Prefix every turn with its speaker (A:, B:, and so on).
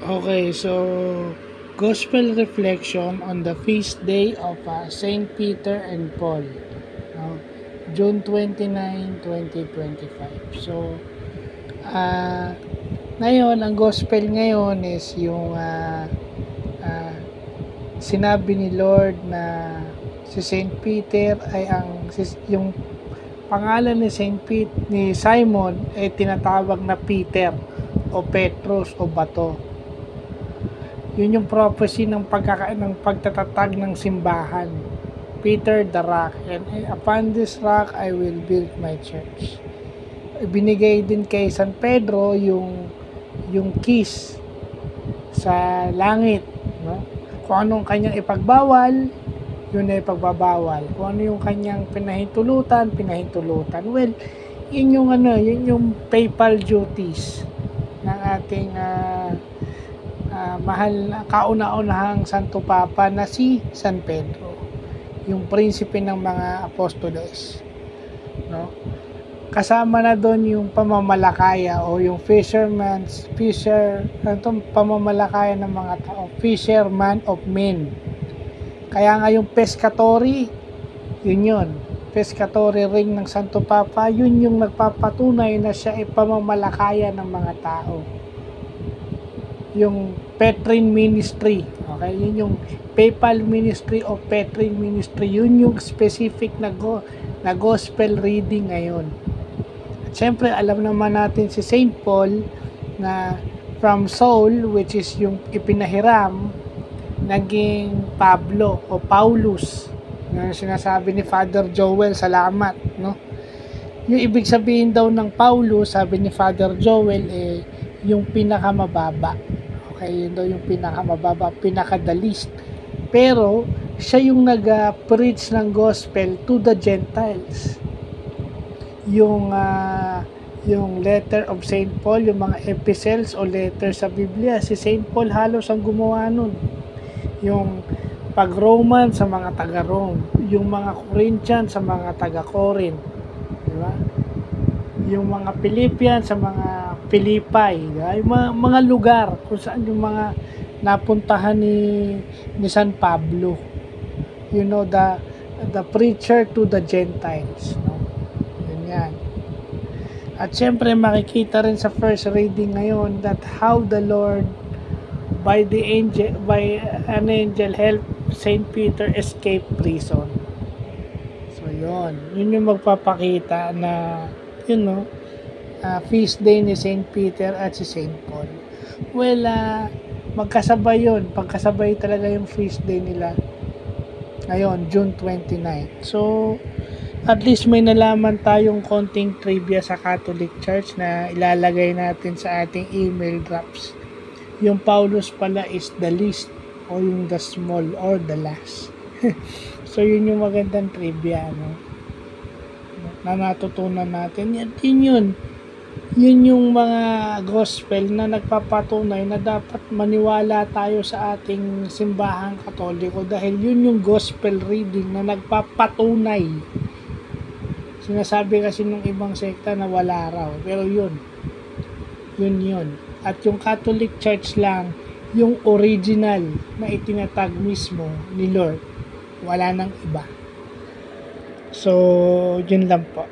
A: Okay, so Gospel Reflection on the Feast Day of Saint Peter and Paul, no? June 29, 2025. So, ah ngayon, ang Gospel ngayon is yung ah, sinabi ni Lord na si Saint Peter ay yung pangalan ni ni Simon ay tinatawag na Peter o Petrus o bato. Yun yung prophecy ng pagtatatag ng simbahan. Peter the rock, and upon this rock I will build my church. Binigay din kay San Pedro yung keys sa langit, no? Kung anong kanyang ipagbawal, yun ay pagbabawal. Kung ano yung kanyang pinahintulutan. Well, yun yung papal duties ng ating mahal na kauna-unahang Santo Papa na si San Pedro, yung prinsipe ng mga apostoles, no? Kasama na doon yung pamamalakaya o yung pamamalakaya ng mga tao, fisherman of men. Kaya nga yung pescatory, yun, pescatory ring ng Santo Papa, yun yung nagpapatunay na siya ay pamamalakaya ng mga tao. Yung Petrine Ministry, okay, yun yung Papal Ministry o Petrine Ministry, yun yung specific na gospel reading ngayon. At syempre, alam naman natin si Saint Paul na from Saul, which is yung ipinahiram, naging Pablo o Paulus, na sinasabi ni Father Joel, salamat, no? Yung ibig sabihin daw ng Paulus, sabi ni Father Joel, yung pinakamababa. Okay, yun daw yung pinakamababa, pinaka-the least. Pero, siya yung nag-preach ng gospel to the Gentiles. Yung letter of Saint Paul, yung mga epistles o letter sa Biblia, si Saint Paul halos ang gumawa nun. Yung pag-Roman sa mga taga-Rome, yung mga Corinthian sa mga taga-Corinth, di ba? Yung mga Philippian sa mga Philippi, diba? Yung mga lugar kung saan yung mga napuntahan ni San Pablo, you know, the preacher to the Gentiles, no? Yan. At syempre makikita rin sa first reading ngayon that how the Lord by an angel help Saint Peter escape prison. So yun yung magpapakita na feast day ni Saint Peter at si Saint Paul. Well, magkasabay yun, pagkasabay talaga yung feast day nila ngayon, June 29. So at least may nalaman tayong konting trivia sa Catholic Church na ilalagay natin sa ating email drops. Yung Paulus pala is the least o yung the small or the last. So yun yung magandang trivia, no? Na natutunan natin. Yun yung mga gospel na nagpapatunay na dapat maniwala tayo sa ating simbahang Katoliko dahil yun yung gospel reading na nagpapatunay. Sinasabi kasi ng ibang sekta na wala raw, pero yun. At yung Catholic Church lang yung original na itinatag mismo ni Lord, wala nang iba. So yun lang po.